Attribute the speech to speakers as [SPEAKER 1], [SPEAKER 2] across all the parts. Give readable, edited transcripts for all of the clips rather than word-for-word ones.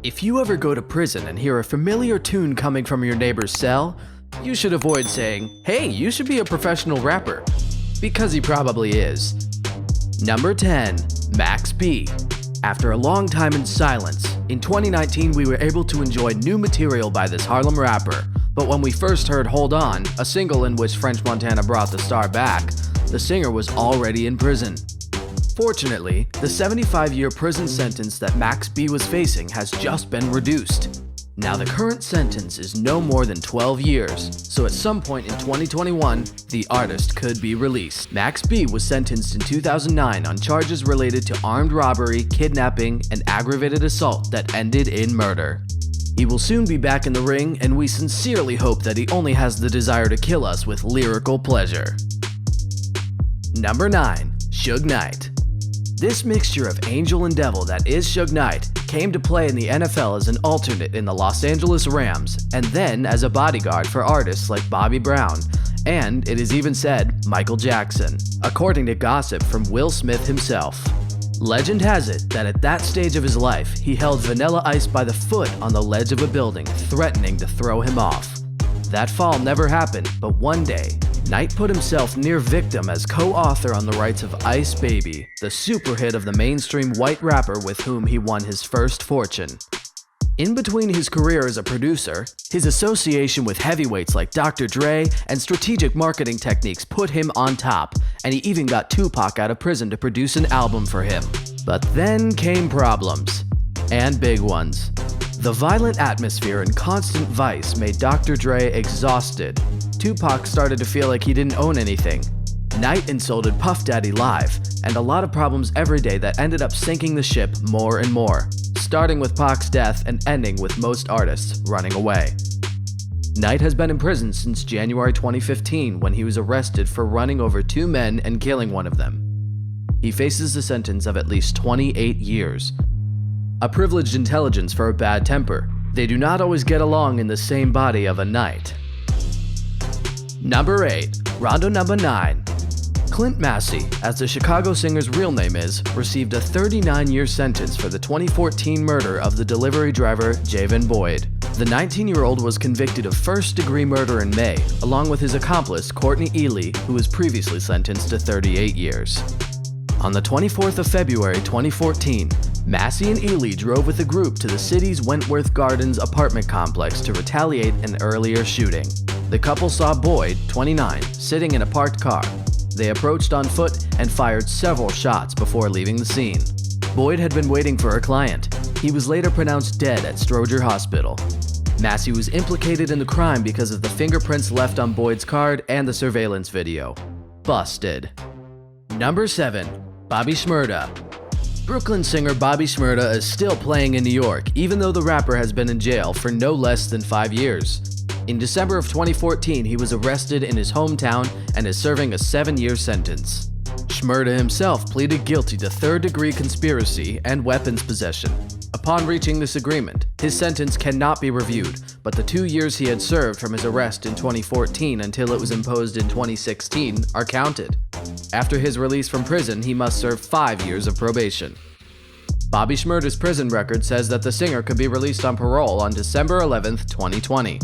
[SPEAKER 1] If you ever go to prison and hear a familiar tune coming from your neighbor's cell, you should avoid saying, "Hey, you should be a professional rapper," because he probably is. Number 10. Max B. After a long time in silence, in 2019 we were able to enjoy new material by this Harlem rapper, but when we first heard Hold On, a single in which French Montana brought the star back, the singer was already in prison. Fortunately, the 75-year prison sentence that Max B was facing has just been reduced. Now the current sentence is no more than 12 years, so at some point in 2021, the artist could be released. Max B was sentenced in 2009 on charges related to armed robbery, kidnapping, and aggravated assault that ended in murder. He will soon be back in the ring, and we sincerely hope that he only has the desire to kill us with lyrical pleasure. Number 9. Suge Knight. This mixture of angel and devil that is Suge Knight came to play in the NFL as an alternate in the Los Angeles Rams, and then as a bodyguard for artists like Bobby Brown, and it is even said, Michael Jackson, according to gossip from Will Smith himself. Legend has it that at that stage of his life, he held Vanilla Ice by the foot on the ledge of a building, threatening to throw him off. That fall never happened, but one day, Knight put himself near victim as co-author on the rights of Ice Baby, the super hit of the mainstream white rapper with whom he won his first fortune. In between his career as a producer, his association with heavyweights like Dr. Dre and strategic marketing techniques put him on top, and he even got Tupac out of prison to produce an album for him. But then came problems, and big ones. The violent atmosphere and constant vice made Dr. Dre exhausted. Tupac started to feel like he didn't own anything. Knight insulted Puff Daddy live, and a lot of problems every day that ended up sinking the ship more and more, starting with Pac's death and ending with most artists running away. Knight has been in prison since January 2015 when he was arrested for running over two men and killing one of them. He faces a sentence of at least 28 years. A privileged intelligence for a bad temper. They do not always get along in the same body of a Knight. Number 8. Rondo number 9. Clint Massey, as the Chicago singer's real name is, received a 39-year sentence for the 2014 murder of the delivery driver Javen Boyd. The 19-year-old was convicted of first-degree murder in May, along with his accomplice Courtney Ely, who was previously sentenced to 38 years. On the 24th of February 2014, Massey and Ely drove with a group to the city's Wentworth Gardens apartment complex to retaliate an earlier shooting. The couple saw Boyd, 29, sitting in a parked car. They approached on foot and fired several shots before leaving the scene. Boyd had been waiting for her client. He was later pronounced dead at Stroger Hospital. Massey was implicated in the crime because of the fingerprints left on Boyd's card and the surveillance video. Busted. Number 7. Bobby Shmurda. Brooklyn singer Bobby Shmurda is still playing in New York, even though the rapper has been in jail for no less than 5 years. In December of 2014, he was arrested in his hometown and is serving a 7-year sentence. Shmurda himself pleaded guilty to third-degree conspiracy and weapons possession. Upon reaching this agreement, his sentence cannot be reviewed, but the 2 years he had served from his arrest in 2014 until it was imposed in 2016 are counted. After his release from prison, he must serve 5 years of probation. Bobby Shmurda's prison record says that the singer could be released on parole on December 11, 2020.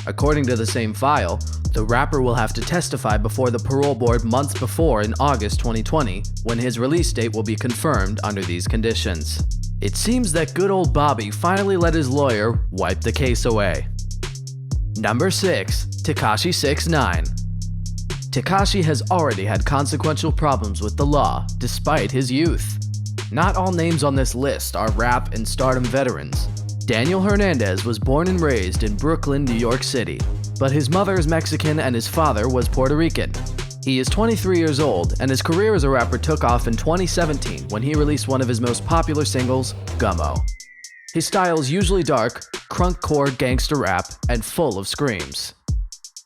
[SPEAKER 1] According to the same file, the rapper will have to testify before the parole board months before in August 2020, when his release date will be confirmed under these conditions. It seems that good old Bobby finally let his lawyer wipe the case away. Number 6. Takashi 6ix9ine. Takashi has already had consequential problems with the law, despite his youth. Not all names on this list are rap and stardom veterans. Daniel Hernandez was born and raised in Brooklyn, New York City, but his mother is Mexican and his father was Puerto Rican. He is 23 years old, and his career as a rapper took off in 2017 when he released one of his most popular singles, Gummo. His style is usually dark, crunkcore gangster rap, and full of screams.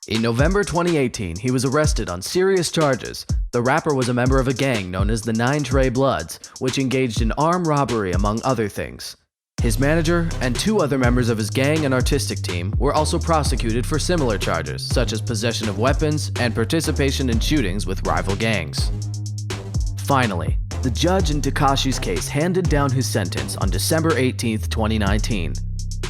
[SPEAKER 1] In November 2018, he was arrested on serious charges. The rapper was a member of a gang known as the 9 Trey Bloods, which engaged in armed robbery among other things. His manager and 2 other members of his gang and artistic team were also prosecuted for similar charges, such as possession of weapons and participation in shootings with rival gangs. Finally, The judge in Takashi's case handed down his sentence on December 18, 2019.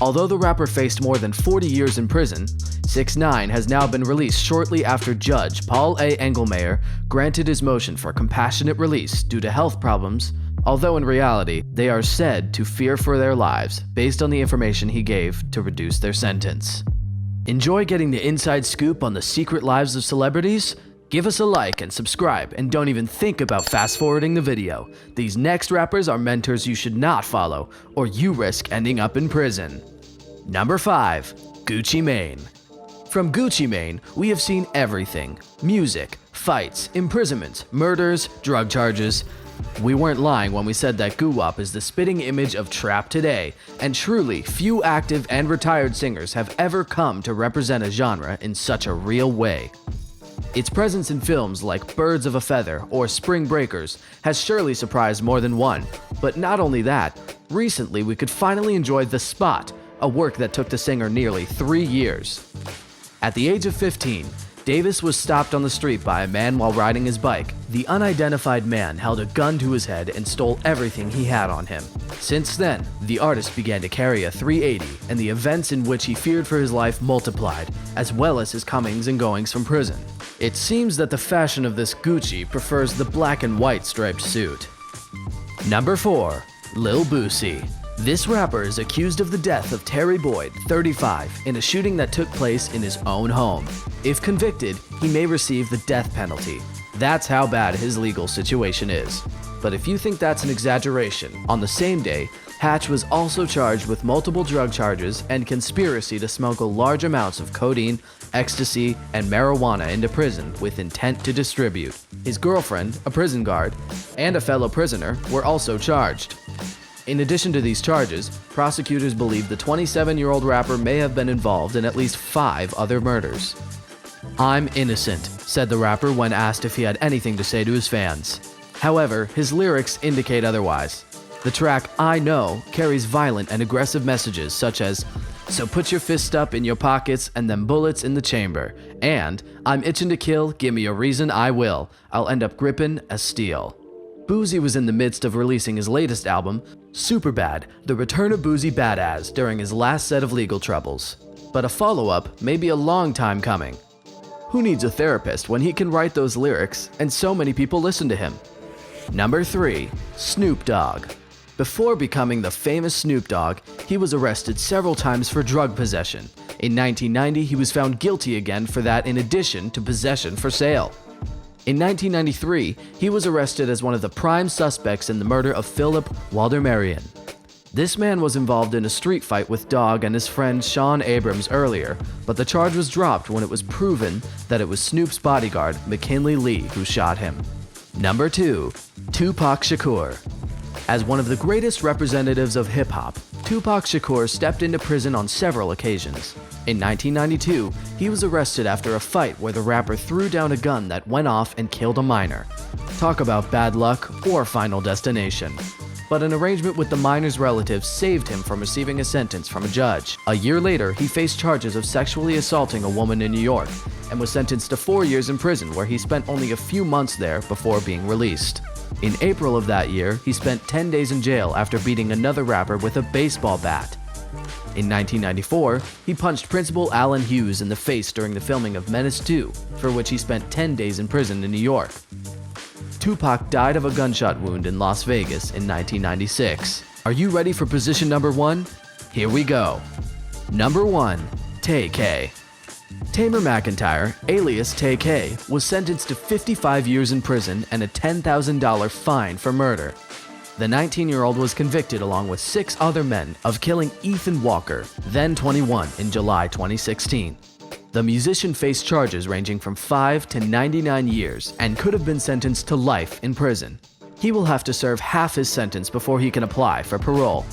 [SPEAKER 1] Although the rapper faced more than 40 years in prison, 6ix9ine has now been released shortly after Judge Paul A. Engelmayer granted his motion for compassionate release due to health problems, although in reality, they are said to fear for their lives based on the information he gave to reduce their sentence. Enjoy getting the inside scoop on the secret lives of celebrities? Give us a like and subscribe, and don't even think about fast-forwarding the video. These next rappers are mentors you should not follow, or you risk ending up in prison. Number 5. Gucci Mane. From Gucci Mane, we have seen everything. Music, fights, imprisonments, murders, drug charges. We weren't lying when we said that Guwap is the spitting image of trap today, and truly, few active and retired singers have ever come to represent a genre in such a real way. Its presence in films like Birds of a Feather or Spring Breakers has surely surprised more than one, but not only that, recently we could finally enjoy The Spot, a work that took the singer nearly 3 years. At the age of 15, Davis was stopped on the street by a man while riding his bike. The unidentified man held a gun to his head and stole everything he had on him. Since then, the artist began to carry a 380, and the events in which he feared for his life multiplied, as well as his comings and goings from prison. It seems that the fashion of this Gucci prefers the black and white striped suit. Number 4. Lil Boosie. This rapper is accused of the death of Terry Boyd, 35, in a shooting that took place in his own home. If convicted, he may receive the death penalty. That's how bad his legal situation is. But if you think that's an exaggeration, on the same day, Hatch was also charged with multiple drug charges and conspiracy to smuggle large amounts of codeine, ecstasy, and marijuana into prison with intent to distribute. His girlfriend, a prison guard, and a fellow prisoner were also charged. In addition to these charges, prosecutors believe the 27-year-old rapper may have been involved in at least 5 other murders. "I'm innocent," said the rapper when asked if he had anything to say to his fans. However, his lyrics indicate otherwise. The track I Know carries violent and aggressive messages such as, "So put your fist up in your pockets and them bullets in the chamber," and "I'm itching to kill, give me a reason I will, I'll end up gripping a steel." Boosie was in the midst of releasing his latest album, Superbad, The Return of Boosie Badass, during his last set of legal troubles. But a follow-up may be a long time coming. Who needs a therapist when he can write those lyrics and so many people listen to him? Number 3. Snoop Dogg. Before becoming the famous Snoop Dogg, he was arrested several times for drug possession. In 1990, he was found guilty again for that in addition to possession for sale. In 1993, he was arrested as one of the prime suspects in the murder of Philip Walder-Marion. This man was involved in a street fight with Dogg and his friend Sean Abrams earlier, but the charge was dropped when it was proven that it was Snoop's bodyguard, McKinley Lee, who shot him. Number 2. Tupac Shakur. As one of the greatest representatives of hip-hop, Tupac Shakur stepped into prison on several occasions. In 1992, he was arrested after a fight where the rapper threw down a gun that went off and killed a minor. Talk about bad luck or Final Destination. But an arrangement with the minor's relatives saved him from receiving a sentence from a judge. A year later, he faced charges of sexually assaulting a woman in New York and was sentenced to 4 years in prison, where he spent only a few months there before being released. In April of that year, he spent 10 days in jail after beating another rapper with a baseball bat. In 1994, he punched Principal Allen Hughes in the face during the filming of Menace 2, for which he spent 10 days in prison in New York. Tupac died of a gunshot wound in Las Vegas in 1996. Are you ready for position number 1? Here we go. Number 1. Takeo. Tamer McIntyre, alias Takeo, was sentenced to 55 years in prison and a $10,000 fine for murder. The 19-year-old was convicted along with 6 other men of killing Ethan Walker, then 21, in July 2016. The musician faced charges ranging from 5 to 99 years and could have been sentenced to life in prison. He will have to serve half his sentence before he can apply for parole.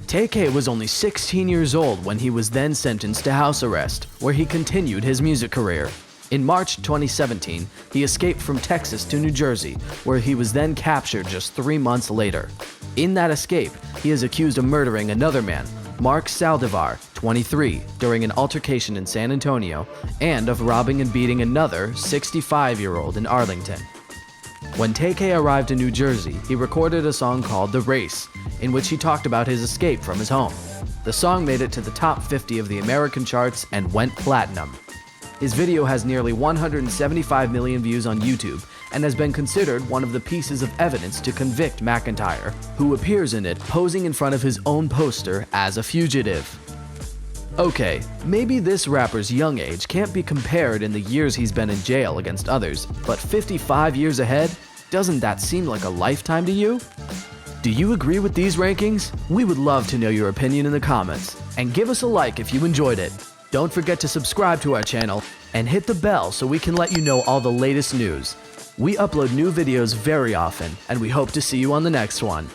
[SPEAKER 1] Takeo was only 16 years old when he was then sentenced to house arrest, where he continued his music career. In March 2017, he escaped from Texas to New Jersey, where he was then captured just 3 months later. In that escape, he is accused of murdering another man, Mark Saldivar, 23, during an altercation in San Antonio, and of robbing and beating another 65-year-old in Arlington. When Takeo arrived in New Jersey, he recorded a song called The Race, in which he talked about his escape from his home. The song made it to the top 50 of the American charts and went platinum. His video has nearly 175 million views on YouTube and has been considered one of the pieces of evidence to convict McIntyre, who appears in it posing in front of his own poster as a fugitive. Okay, maybe this rapper's young age can't be compared in the years he's been in jail against others, but 55 years ahead? Doesn't that seem like a lifetime to you? Do you agree with these rankings? We would love to know your opinion in the comments, and give us a like if you enjoyed it. Don't forget to subscribe to our channel and hit the bell so we can let you know all the latest news. We upload new videos very often, and we hope to see you on the next one.